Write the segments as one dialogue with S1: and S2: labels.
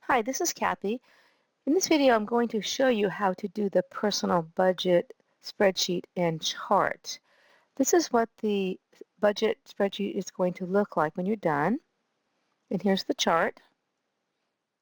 S1: Hi, this is Kathy. In this video, I'm going to show you how to do the personal budget spreadsheet and chart. This is what the budget spreadsheet is going to look like when you're done. And here's the chart.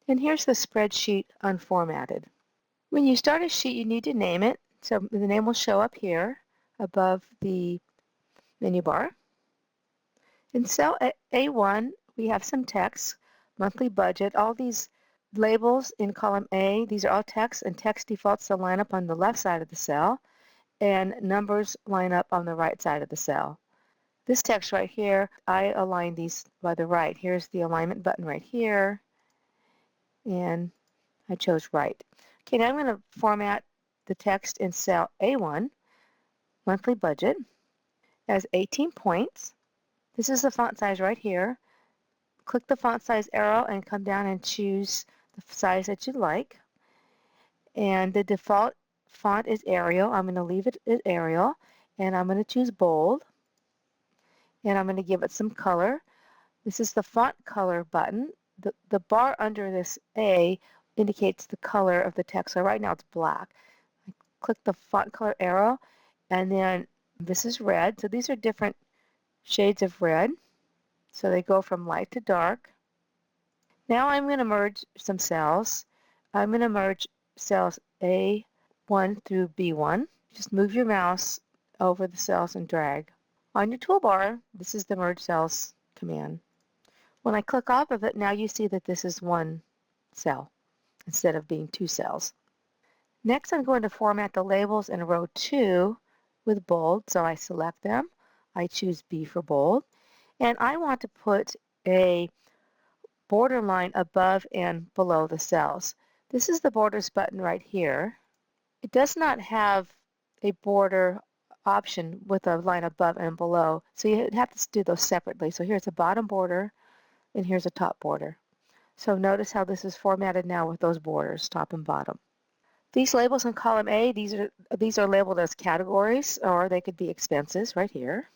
S1: And here's the spreadsheet unformatted. When you start a sheet, you need to name it. So the name will show up here above the menu bar. In cell A1, we have some text, monthly budget. All these labels in column A, these are all text, and text defaults to line up on the left side of the cell, and numbers line up on the right side of the cell. This text right here, I align these by the right. Here's the alignment button right here, and I chose right. Okay, now I'm going to format the text in cell A1, monthly budget, as 18 points. This is the font size right here. Click the font size arrow and come down and choose the size that you like. And the default font is Arial. I'm going to leave it as Arial, and I'm going to choose bold, and I'm going to give it some color. This is the font color button. The bar under this A indicates the color of the text. So right now it's black. I click the font color arrow, and then this is red. So these are different shades of red. So they go from light to dark. Now I'm going to merge some cells. I'm going to merge cells A1 through B1. Just move your mouse over the cells and drag. On your toolbar, this is the merge cells command. When I click off of it, now you see that this is one cell instead of being two cells. Next, I'm going to format the labels in row 2 with bold. So I select them. I choose B for bold. And I want to put a borderline above and below the cells. This is the borders button right here. It does not have a border option with a line above and below, so you have to do those separately. So here's a bottom border and here's a top border. So notice how this is formatted now with those borders, top and bottom. These labels in column A, these are labeled as categories, or they could be expenses right here.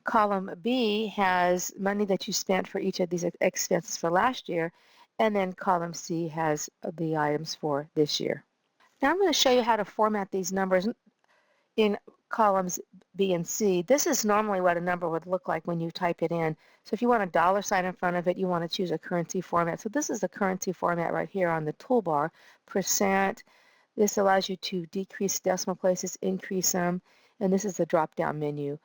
S1: Column B has money that you spent for each of these expenses for last year, and then column C has the items for this year. Now I'm going to show you how to format these numbers in columns B and C. This is normally what a number would look like when you type it in. So if you want a dollar sign in front of it, you want to choose a currency format. So this is the currency format right here on the toolbar, percent. This allows you to decrease decimal places, increase them, and this is the drop-down menu.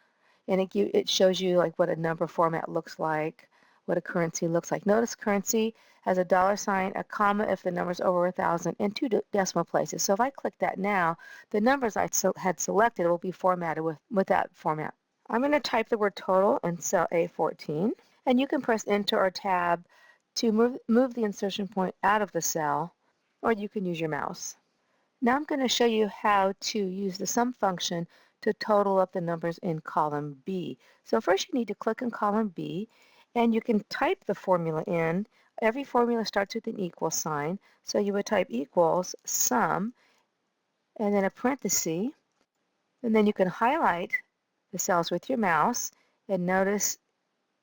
S1: And it shows you like what a number format looks like, what a currency looks like. Notice currency has a dollar sign, a comma if the number's over 1,000, and two decimal places. So if I click that now, the numbers I had selected will be formatted with that format. I'm going to type the word total in cell A14, and you can press Enter or Tab to move the insertion point out of the cell, or you can use your mouse. Now I'm going to show you how to use the sum function to total up the numbers in column B. So first you need to click on column B, and you can type the formula in. Every formula starts with an equal sign, so you would type equals sum and then a parenthesis, and then you can highlight the cells with your mouse, and notice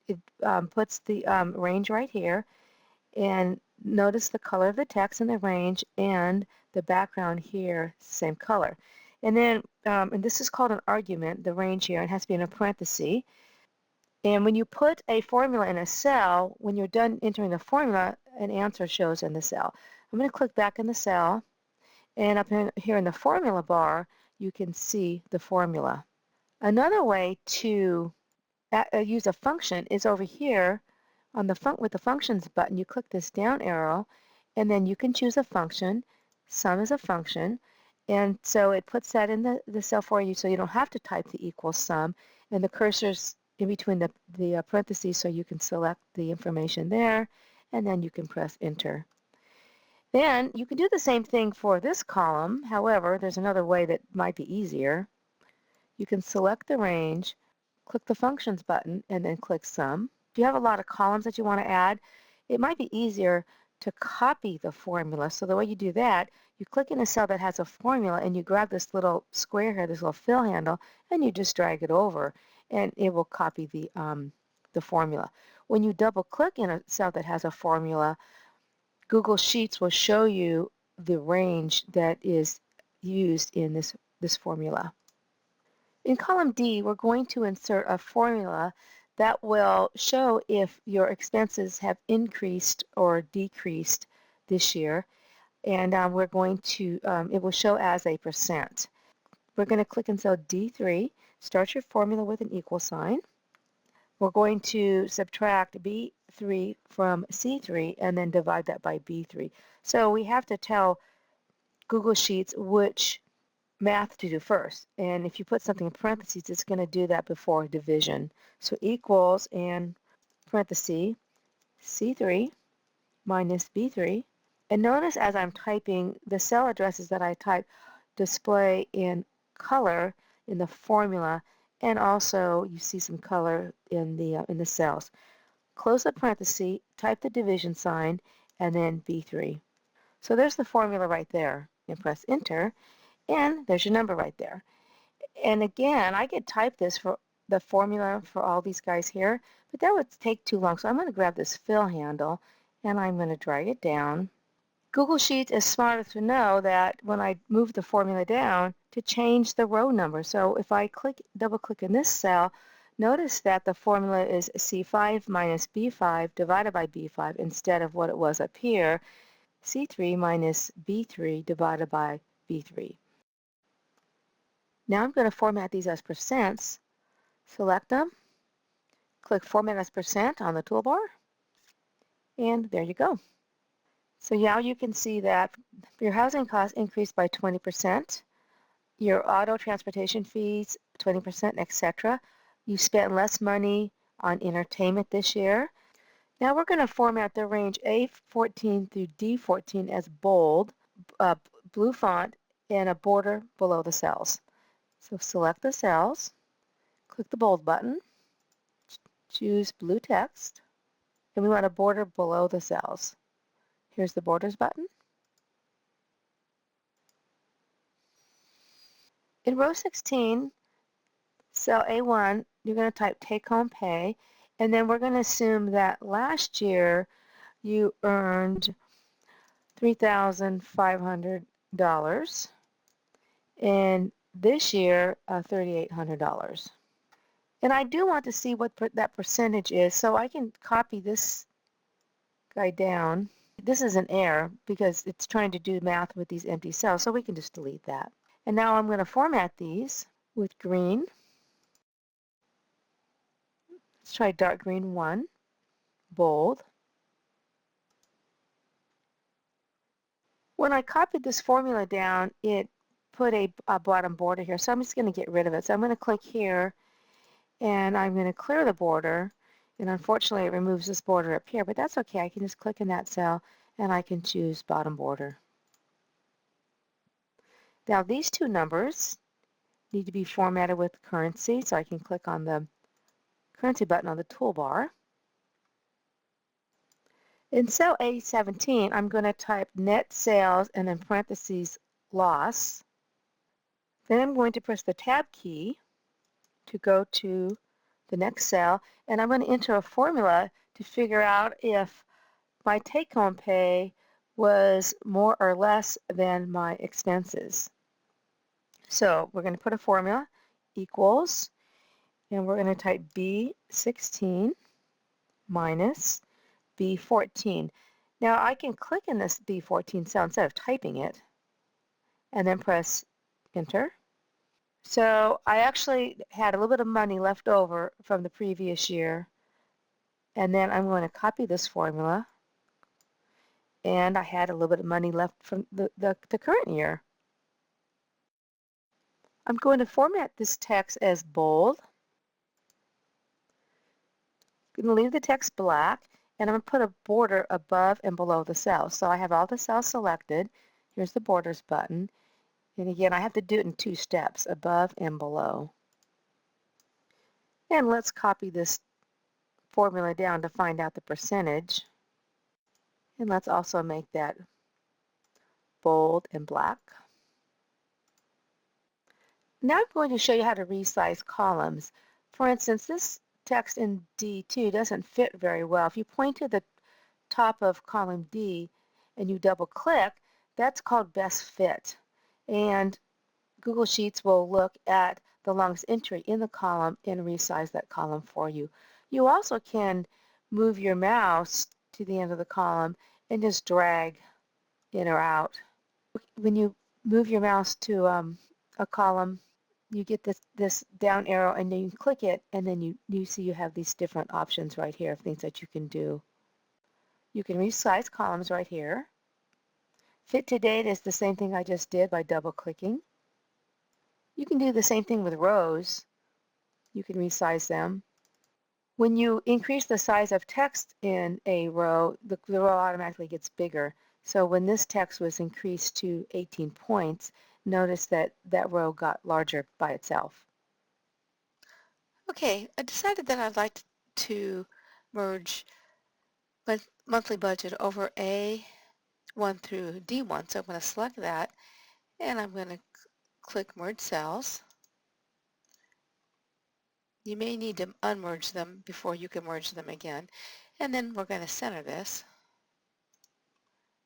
S1: it puts the range right here, and notice the color of the text in the range and the background here, same color. And then, and this is called an argument, the range here, it has to be in a parenthesis. And when you put a formula in a cell, when you're done entering the formula, an answer shows in the cell. I'm going to click back in the cell, and up here in the formula bar, you can see the formula. Another way to use a function is over here on with the functions button. You click this down arrow, and then you can choose a function. Sum is a function, and so it puts that in the cell for you, so you don't have to type the equal sum, and the cursor's in between the parentheses, so you can select the information there, and then you can press enter. Then you can do the same thing for this column. However, there's another way that might be easier. You can select the range, click the functions button, and then click sum. If you have a lot of columns that you want to add, it might be easier to copy the formula. So the way you do that, you click in a cell that has a formula, and you grab this little square here, this little fill handle, and you just drag it over, and it will copy the formula. When you double click in a cell that has a formula, Google Sheets will show you the range that is used in this formula. In column D, we're going to insert a formula that will show if your expenses have increased or decreased this year, and we're going to, it will show as a percent. We're going to click in cell D3, start your formula with an equal sign. We're going to subtract B3 from C3 and then divide that by B3. So we have to tell Google Sheets which math to do first. And if you put something in parentheses, it's going to do that before division. So equals and parenthesis C3 minus B3. And notice as I'm typing, the cell addresses that I type display in color in the formula, and also you see some color in the cells. Close the parenthesis, type the division sign, and then B3. So there's the formula right there. And press enter, and there's your number right there. And again, I could type this for the formula for all these guys here, but that would take too long. So I'm going to grab this fill handle, and I'm going to drag it down. Google Sheets is smart enough to know that when I move the formula down to change the row number. So if I double click in this cell, notice that the formula is C5 minus B5 divided by B5 instead of what it was up here, C3 minus B3 divided by B3. Now I'm going to format these as percents. Select them, click Format as Percent on the toolbar, and there you go. So now you can see that your housing costs increased by 20%, your auto transportation fees 20%, etc. You spent less money on entertainment this year. Now we're going to format the range A14 through D14 as bold, uh, blue font, and a border below the cells. So select the cells, click the bold button, choose blue text, and we want a border below the cells. Here's the borders button. In row 16, cell A1, you're going to type take-home pay, and then we're going to assume that last year you earned $3,500, and this year $3,800. And I do want to see what that percentage is, so I can copy this guy down. This is an error because it's trying to do math with these empty cells, so we can just delete that. And now I'm going to format these with green. Let's try dark green 1, bold. When I copied this formula down, it put a bottom border here, so I'm just going to get rid of it. So I'm going to click here, and I'm going to clear the border. And unfortunately, it removes this border up here, but that's okay. I can just click in that cell, and I can choose bottom border. Now, these two numbers need to be formatted with currency, so I can click on the currency button on the toolbar. In cell A17, I'm going to type net sales and in parentheses loss. Then I'm going to press the tab key to go to the next cell, and I'm going to enter a formula to figure out if my take-home pay was more or less than my expenses. So we're going to put a formula, equals, and we're going to type B16 minus B14. Now I can click in this B14 cell instead of typing it and then press enter. So I actually had a little bit of money left over from the previous year, and then I'm going to copy this formula, and I had a little bit of money left from the current year. I'm going to format this text as bold. I'm going to leave the text black, and I'm going to put a border above and below the cells. So I have all the cells selected. Here's the borders button. And again, I have to do it in 2 steps, above and below. And let's copy this formula down to find out the percentage. And let's also make that bold and black. Now I'm going to show you how to resize columns. For instance, this text in D2 doesn't fit very well. If you point to the top of column D, and you double click, that's called best fit. And Google Sheets will look at the longest entry in the column and resize that column for you. You also can move your mouse to the end of the column and just drag in or out. When you move your mouse to a column, you get this down arrow and then you click it and then you see you have these different options right here of things that you can do. You can resize columns right here. Fit to date is the same thing I just did by double clicking. You can do the same thing with rows. You can resize them. When you increase the size of text in a row, the row automatically gets bigger. So when this text was increased to 18 points, notice that that row got larger by itself.
S2: Okay, I decided that I'd like to merge monthly budget over A1 through D1. So I'm going to select that and I'm going to click Merge Cells. You may need to unmerge them before you can merge them again. And then we're going to center this.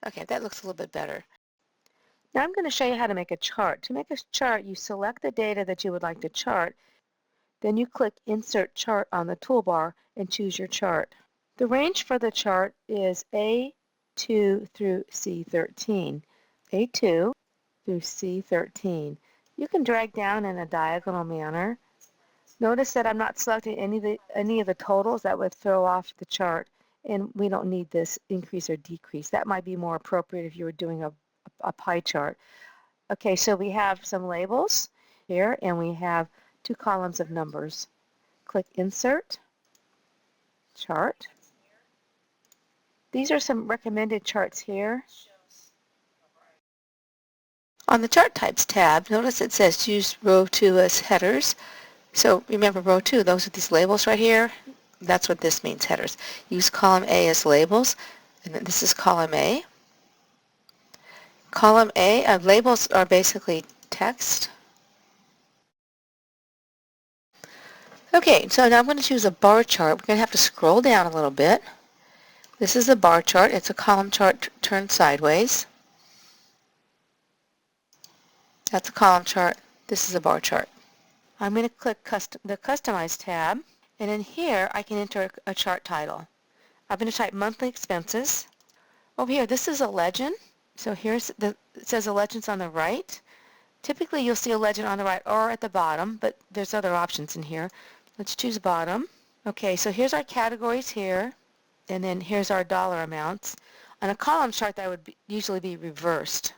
S2: Okay, that looks a little bit better.
S1: Now I'm going to show you how to make a chart. To make a chart, you select the data that you would like to chart. Then you click Insert Chart on the toolbar and choose your chart. The range for the chart is A2 through C13. A2 through C13. You can drag down in a diagonal manner. Notice that I'm not selecting any of the totals. That would throw off the chart, and we don't need this increase or decrease. That might be more appropriate if you were doing a pie chart. Okay, so we have some labels here, and we have two columns of numbers. Click Insert, Chart. These are some recommended charts here.
S2: On the Chart Types tab, notice it says use row 2 as headers. So remember row 2, those are these labels right here. That's what this means, headers. Use column A as labels, and then this is column A. Column A, labels are basically text. Okay, so now I'm going to choose a bar chart. We're going to have to scroll down a little bit. This is a bar chart. It's a column chart turned sideways. That's a column chart. This is a bar chart.
S1: I'm going to click the Customize tab, and in here I can enter a chart title. I'm going to type monthly expenses. Over here, this is a legend. So it says the legends on the right. Typically you'll see a legend on the right or at the bottom, but there's other options in here. Let's choose bottom. Okay, so here's our categories here, and then here's our dollar amounts. On a column chart, that would usually be reversed.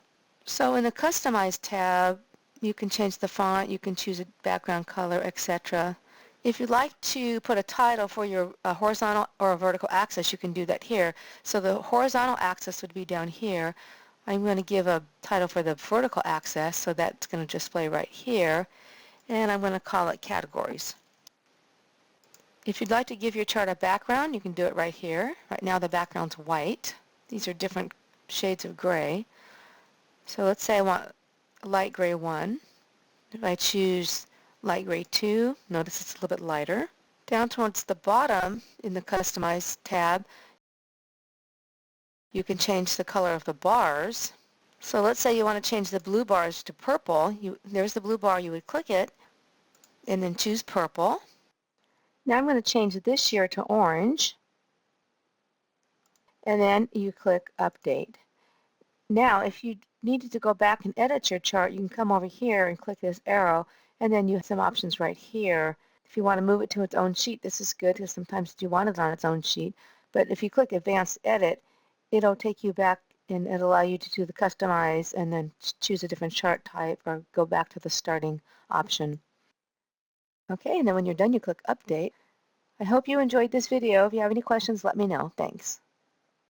S1: So in the Customize tab, you can change the font, you can choose a background color, etc. If you'd like to put a title for your horizontal or a vertical axis, you can do that here. So the horizontal axis would be down here. I'm going to give a title for the vertical axis, so that's going to display right here, and I'm going to call it Categories. If you'd like to give your chart a background, you can do it right here. Right now the background's white. These are different shades of gray. So let's say I want light gray 1. If I choose light gray 2, notice it's a little bit lighter. Down towards the bottom in the Customize tab, you can change the color of the bars. So let's say you want to change the blue bars to purple. There's the blue bar. You would click it and then choose purple. Now I'm going to change this year to orange, and then you click Update. Now, if you needed to go back and edit your chart, you can come over here and click this arrow, and then you have some options right here. If you want to move it to its own sheet, this is good because sometimes you want it on its own sheet. But if you click Advanced Edit, it'll take you back and it'll allow you to do the Customize and then choose a different chart type or go back to the starting option. Okay, and then when you're done, you click Update. I hope you enjoyed this video. If you have any questions, let me know. Thanks.